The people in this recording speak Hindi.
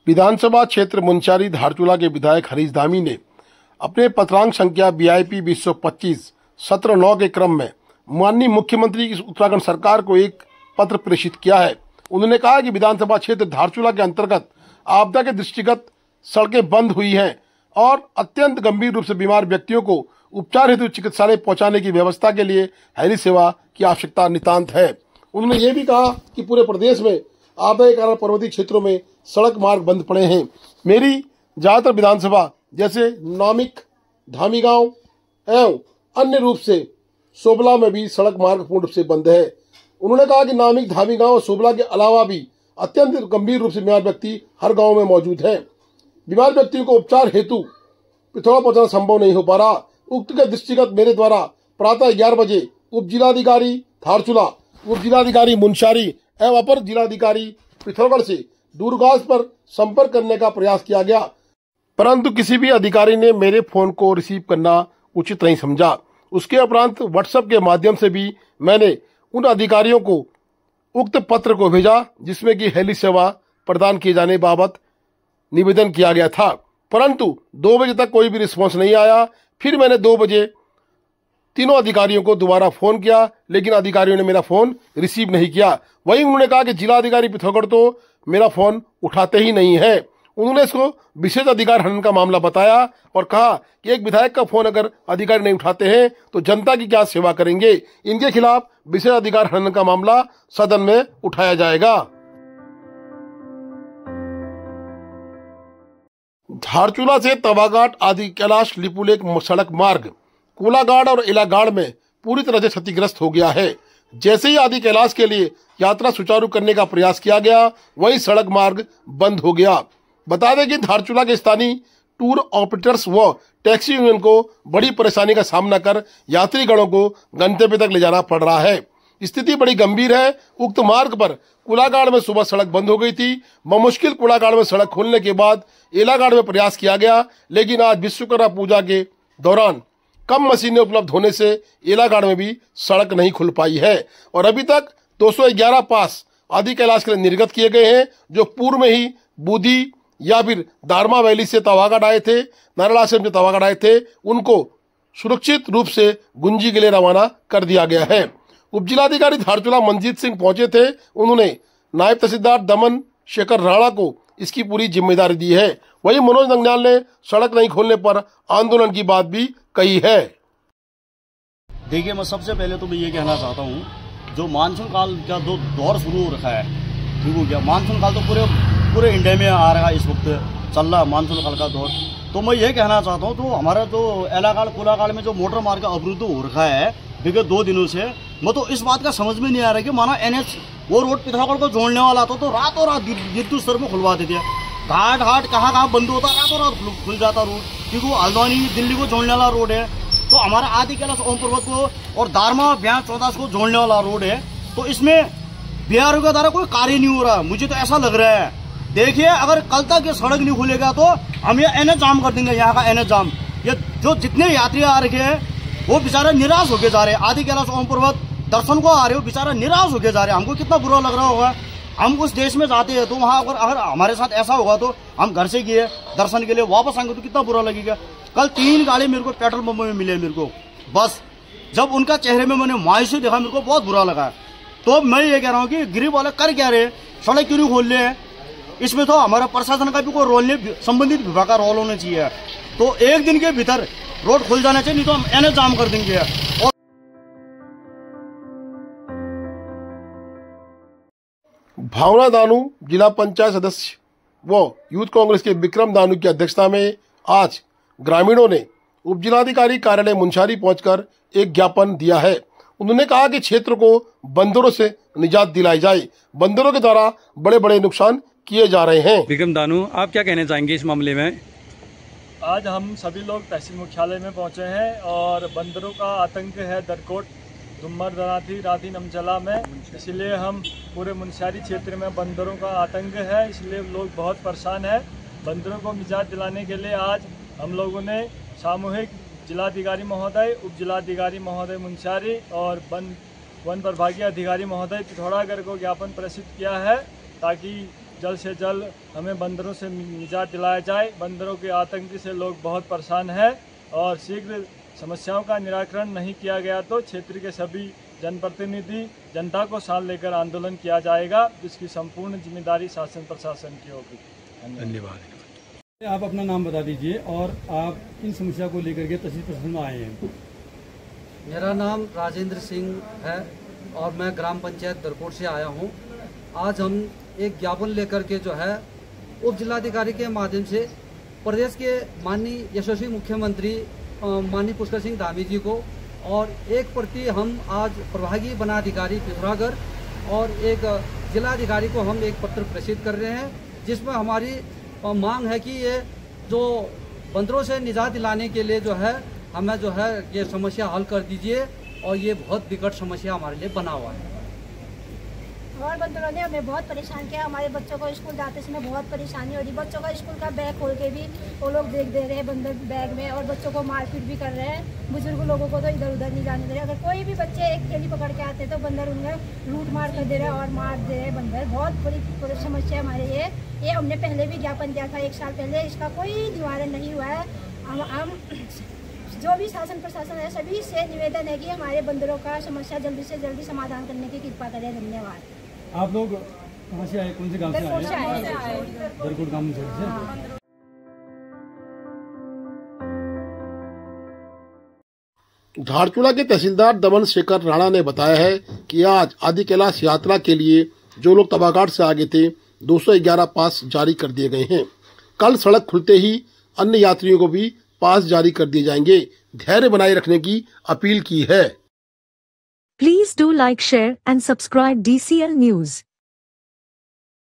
विधानसभा क्षेत्र मुनस्यारी धारचूला के विधायक हरीश धामी ने अपने पत्रांक संख्या BIP 2025 सत्र 9 के क्रम में माननीय मुख्यमंत्री की उत्तराखंड सरकार को एक पत्र प्रेषित किया है। उन्होंने कहा कि विधानसभा क्षेत्र धारचूला के अंतर्गत आपदा के दृष्टिगत सड़कें बंद हुई हैं और अत्यंत गंभीर रूप से बीमार व्यक्तियों को उपचार हेतु चिकित्सालय पहुंचाने की व्यवस्था के लिए हेली सेवा की आवश्यकता नितांत है। उन्होंने ये भी कहा कि पूरे प्रदेश में आपदा के कारण पर्वतीय क्षेत्रों में सड़क मार्ग बंद पड़े हैं। मेरी ज्यादातर विधानसभा जैसे नामिक, धामी गांव एवं अन्य रूप से सोबला में भी सड़क मार्ग पूर्ण रूप से बंद है। उन्होंने कहा कि नामिक, धामी गांव और सोबला के अलावा भी अत्यंत गंभीर रूप से बीमार व्यक्ति हर गांव में मौजूद हैं। बीमार व्यक्तियों को उपचार हेतु पिथौरा पहुंचाना संभव नहीं हो पा रहा। उक्त के दृष्टिगत मेरे द्वारा प्रातः 11 बजे उप जिलाधिकारी धारचूला, उप जिलाधिकारी मुनस्यारी एवं अपर जिलाधिकारी पिथौरागढ़ से दूरभाष पर संपर्क करने का प्रयास किया गया, परंतु किसी भी अधिकारी ने मेरे फोन को रिसीव करना उचित नहीं समझा। उसके उपरांत व्हाट्सएप के माध्यम से भी मैंने उन अधिकारियों को उक्त पत्र को भेजा जिसमें कि हेली सेवा प्रदान किए जाने बाबत निवेदन किया गया था, परंतु 2 बजे तक कोई भी रिस्पॉन्स नहीं आया। फिर मैंने 2 बजे तीनों अधिकारियों को दोबारा फोन किया, लेकिन अधिकारियों ने मेरा फोन रिसीव नहीं किया। वहीं उन्होंने कहा कि जिलाधिकारी पिथौरागढ़ तो मेरा फोन उठाते ही नहीं है। उन्होंने इसको विशेष अधिकार हनन का मामला बताया और कहा कि एक विधायक का फोन अगर अधिकारी नहीं उठाते हैं तो जनता की क्या सेवा करेंगे। इनके खिलाफ विशेष अधिकार हनन का मामला सदन में उठाया जाएगा। धारचूला से तवाघाट आदि कैलाश लिपुलेख सड़क मार्ग कोलाघाट और इलाघाट में पूरी तरह से क्षतिग्रस्त हो गया है। जैसे ही आदि कैलाश के लिए यात्रा सुचारू करने का प्रयास किया गया, वही सड़क मार्ग बंद हो गया। बता दें कि धारचूला के स्थानीय टूर ऑपरेटर्स व टैक्सी यूनियन को बड़ी परेशानी का सामना कर यात्रीगणों को गंतव्य तक ले जाना पड़ रहा है। स्थिति बड़ी गंभीर है। उक्त मार्ग पर कोलाघाट में सुबह सड़क बंद हो गई थी। बमुश्किल कोलाघाट में सड़क खोलने के बाद इलाघाट में प्रयास किया गया, लेकिन आज विश्वकर्मा पूजा के दौरान कम मशीनें उपलब्ध होने से इलाघाट में भी सड़क नहीं खुल पाई है और अभी तक 211 पास आदि कैलाश के लिए निर्गत किए गए हैं, जो पूर्व में ही बूदी या फिर दारमा वैली से तवाघाट आए थे, नारायण से तवाघाट आए थे, उनको सुरक्षित रूप से गुंजी के लिए रवाना कर दिया गया है। उप जिलाधिकारी धारचूला मनजीत सिंह पहुंचे थे। उन्होंने नायब तहसीलदार दमन शेखर राणा को इसकी पूरी जिम्मेदारी दी है। वहीं मनोज नंगनाल ने सड़क नहीं खोलने पर आंदोलन की बात भी कही है। देखिए, मैं सबसे पहले तो मैं ये कहना चाहता हूँ, जो मानसून काल का जो दौर शुरू हो रखा है, ठीक हो गया। मानसून काल तो पूरे इंडिया में आ रहा है, इस वक्त चल रहा है मानसून काल का दौर। तो मैं ये कहना चाहता हूँ, तो हमारा जो इलाघाट कोलाघाट में जो मोटर मार्ग अवरुद्ध हो रखा है विगत 2 दिनों से, मैं तो इस बात का समझ में नहीं आ रहा कि माना NH वो रोड पिथौरागढ़ को जोड़ने वाला था, तो रातों रात विद्युत स्तर में खुलवा देते हैं। घाट कहाँ बंद होता, रातों रात खुल जाता रोड, क्योंकि वो हल्द्वानी दिल्ली को जोड़ने वाला रोड है। तो हमारा आदि कैलाश ओम पर्वत को और दारमा ब्याह 14 को जोड़ने वाला रोड है, तो इसमें बिहार के द्वारा कोई कार्य नहीं हो रहा। मुझे तो ऐसा लग रहा है। देखिए, अगर कल तक ये सड़क नहीं खुलेगा तो हम ये NH जाम कर देंगे, यहाँ का NH जाम। ये जो जितने यात्री आ रखे हैं वो बेचारे निराश होके जा रहे हैं। आदि कैलाश ओम पर्वत दर्शन को आ रहे हो, बेचारा निराश होके जा रहे हैं। हमको कितना बुरा लग रहा होगा। हम उस देश में जाते हैं तो वहाँ अगर हमारे साथ ऐसा होगा तो हम घर से गए दर्शन के लिए, वापस आएंगे तो कितना बुरा लगेगा। कल 3 गाड़ी मेरे को पेट्रोल पंप में मिले मेरे को, बस जब उनका चेहरे में मैंने मायूसी देखा, मेरे को बहुत बुरा लगा। तो मैं ये कह रहा हूँ कि गरीब वाले कर क्या रहे, सड़क क्यों नहीं खोल रहे हैं। इसमें तो हमारा प्रशासन का भी कोई रोल नहीं, संबंधित विभाग का रोल होना चाहिए। तो 1 दिन के भीतर रोड खुल जाना चाहिए, नहीं तो हम NH जाम कर देंगे। और भावना दानू जिला पंचायत सदस्य व यूथ कांग्रेस के विक्रम दानू की अध्यक्षता में आज ग्रामीणों ने उप जिलाधिकारी कार्यालय मुनस्यारी पहुंचकर एक ज्ञापन दिया है। उन्होंने कहा कि क्षेत्र को बंदरों से निजात दिलाई जाए। बंदरों के द्वारा बड़े बड़े नुकसान किए जा रहे हैं। विक्रम दानू, आप क्या कहना चाहेंगे इस मामले में? आज हम सभी लोग तहसील मुख्यालय में पहुंचे हैं और बंदरों का आतंक है दरकोट, दुम्मर, दराती, राती, नमचला में। इसलिए हम पूरे मुनस्यारी क्षेत्र में बंदरों का आतंक है, इसलिए लोग बहुत परेशान हैं। बंदरों को निजात दिलाने के लिए आज हम लोगों ने सामूहिक जिलाधिकारी महोदय, उप जिलाधिकारी महोदय मुनस्यारी और वन विभागीय अधिकारी महोदय पिथौरागढ़ को ज्ञापन प्रेषित किया है, ताकि जल्द से जल्द हमें बंदरों से निजात दिलाया जाए। बंदरों के आतंक से लोग बहुत परेशान हैं और शीघ्र समस्याओं का निराकरण नहीं किया गया तो क्षेत्र के सभी जनप्रतिनिधि जनता को साथ लेकर आंदोलन किया जाएगा, जिसकी संपूर्ण जिम्मेदारी शासन प्रशासन की होगी। धन्यवाद। आप अपना नाम बता दीजिए और आप किन समस्या को लेकर के तहसील प्रशासन में आए हैं? मेरा नाम राजेंद्र सिंह है और मैं ग्राम पंचायत दरकोट से आया हूं। आज हम एक ज्ञापन लेकर के जो है उप जिलाधिकारी के माध्यम से प्रदेश के माननीय यशस्वी मुख्यमंत्री माननीय पुष्कर सिंह धामी जी को और एक प्रति हम आज प्रभागीय वनाधिकारी पिथौरागढ़ और एक जिलाधिकारी को हम एक पत्र प्रेषित कर रहे हैं, जिसमें हमारी मांग है कि ये जो बंदरों से निजात दिलाने के लिए जो है हमें जो है ये समस्या हल कर दीजिए और ये बहुत विकट समस्या हमारे लिए बना हुआ है। और बंदरों ने हमें बहुत परेशान किया। हमारे बच्चों को स्कूल जाते समय बहुत परेशानी हो रही। बच्चों का स्कूल का बैग खोल के भी वो लोग देख दे रहे हैं बंदर बैग में, और बच्चों को मारपीट भी कर रहे हैं। बुजुर्ग लोगों को तो इधर उधर नहीं जाने दे रहे। अगर कोई भी बच्चे एक थैली पकड़ के आते तो बंदर उन्हें लूट मार कर दे रहे और मार दे रहे बंदर। बहुत बड़ी समस्या हमारे ये हमने पहले भी ज्ञापन दिया था 1 साल पहले, इसका कोई निवारण नहीं हुआ है। हम जो भी शासन प्रशासन है सभी से निवेदन है कि हमारे बंदरों का समस्या जल्दी से जल्दी समाधान करने की कृपा करें। धन्यवाद। आप लोग कहाँ से आए, कौन से गांव से आए? दरकोट गांव से। धारचूला के तहसीलदार दमन शेखर राणा ने बताया है कि आज आदि कैलाश यात्रा के लिए जो लोग तबाघाट से आगे थे 211 पास जारी कर दिए गए हैं। कल सड़क खुलते ही अन्य यात्रियों को भी पास जारी कर दिए जाएंगे। धैर्य बनाए रखने की अपील की है। Please do like, share and subscribe DCL News.